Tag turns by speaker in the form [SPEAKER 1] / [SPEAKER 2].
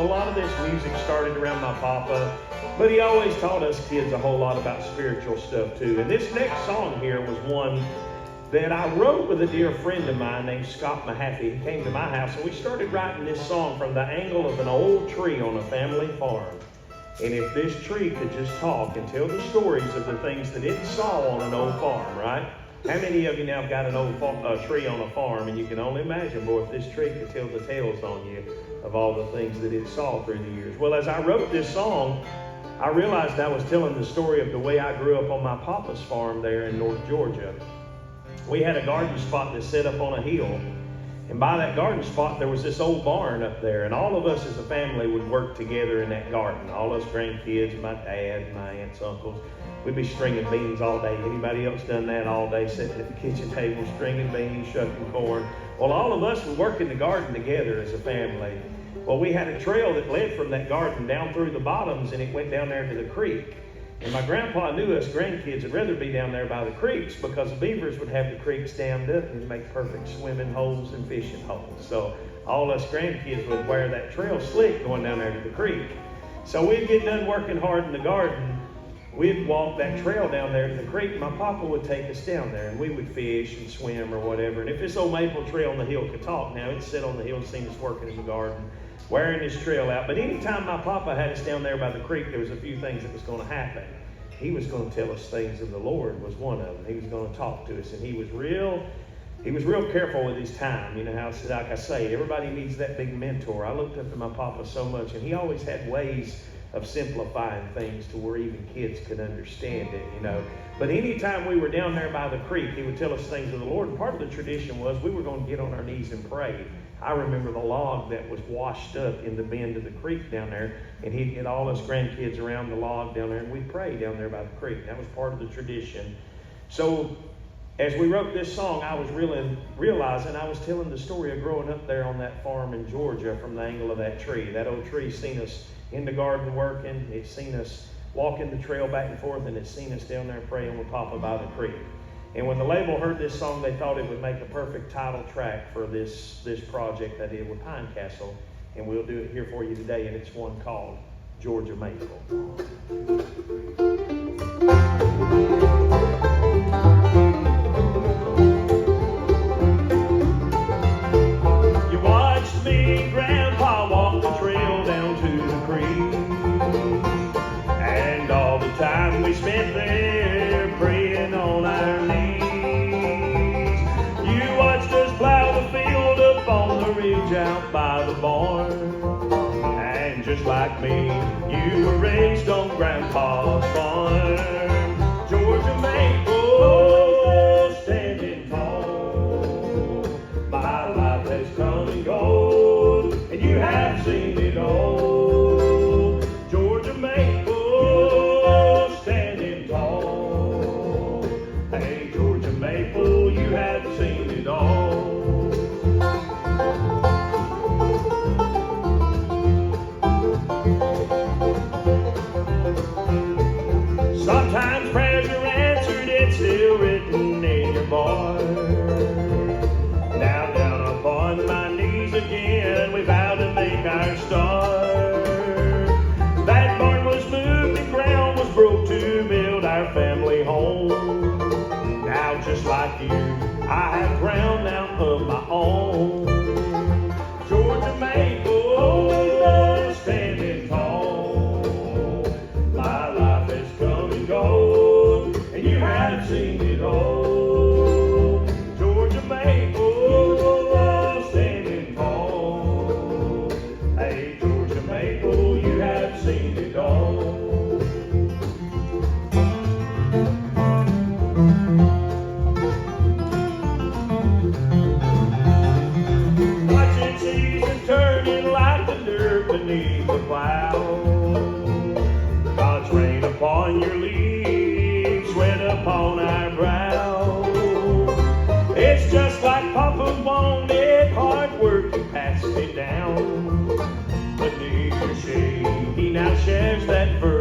[SPEAKER 1] A lot of this music started around my papa, but he always taught us kids a whole lot about spiritual stuff too. And this next song here was one that I wrote with a dear friend of mine named Scott Mahaffey. He came to my house and we started writing this song from the angle of an old tree on a family farm. And if this tree could just talk and tell the stories of the things that it saw on an old farm, right? How many of you now have got an old tree on a farm, and you can only imagine, boy, if this tree could tell the tales on you of all the things that it saw through the years. Well, as I wrote this song, I realized I was telling the story of the way I grew up on my papa's farm there in North Georgia. We had a garden spot that set up on a hill, and by that garden spot there was this old barn up there, and all of us as a family would work together in that garden. All us grandkids, my dad, my aunts, uncles. We'd be stringing beans all day. Anybody else done that all day, sitting at the kitchen table, stringing beans, shucking corn? Well, all of us would work in the garden together as a family. Well, we had a trail that led from that garden down through the bottoms, and it went down there to the creek. And my grandpa knew us grandkids would rather be down there by the creeks because the beavers would have the creeks dammed up and make perfect swimming holes and fishing holes. So all us grandkids would wear that trail slick going down there to the creek. So we'd get done working hard in the garden. We'd walk that trail down there to the creek. My papa would take us down there, and we would fish and swim or whatever. And if this old maple tree on the hill could talk now, it'd sit on the hill and seen us working in the garden, wearing this trail out. But anytime my papa had us down there by the creek, there was a few things that was going to happen. He was going to tell us things of the Lord was one of them. He was going to talk to us, and he was real careful with his time. You know how, like I say, everybody needs that big mentor. I looked up to my papa so much, and he always had ways of simplifying things to where even kids could understand it, you know. But anytime we were down there by the creek, he would tell us things of the Lord. And part of the tradition was we were going to get on our knees and pray. I remember the log that was washed up in the bend of the creek down there, and he'd get all us grandkids around the log down there, and we'd pray down there by the creek. That was part of the tradition. So as we wrote this song, I was realizing I was telling the story of growing up there on that farm in Georgia from the angle of that tree. That old tree seen us in the garden working. It's seen us walking the trail back and forth, and it's seen us down there praying with Papa by the creek. And when the label heard this song, they thought it would make a perfect title track for this project I did with Pine Castle. And we'll do it here for you today, and it's one called Georgia Maple. You watched me, Grandpa, walk the trail down to the creek, and all the time we spent there praying on our knees. You watched us plow the field up on the ridge out by the barn, and just like me, you were raised on Grandpa's farm. Georgia maple, standing tall, my life has come and gone, and you have seen it all. Georgia maple, standing tall. Hey, Georgia maple, you have seen it all. Sometimes prayers are answered, it's still written in your barn. Now down upon my knees again, we vow to make our start. That barn was moved and ground was broke to build our family home. Now just like you, I have ground now of my own. Georgia maple, standing tall. My life has come and gone, and you have seen it all. Georgia maple, standing tall. Hey, Georgia maple, you have seen it all. Watching season turning like the dirt beneath the plow. God's rain upon your leaves, sweat upon our brow. It's just like Papa wanted, hard work, you passed it down. Beneath your shade, he now shares that verse.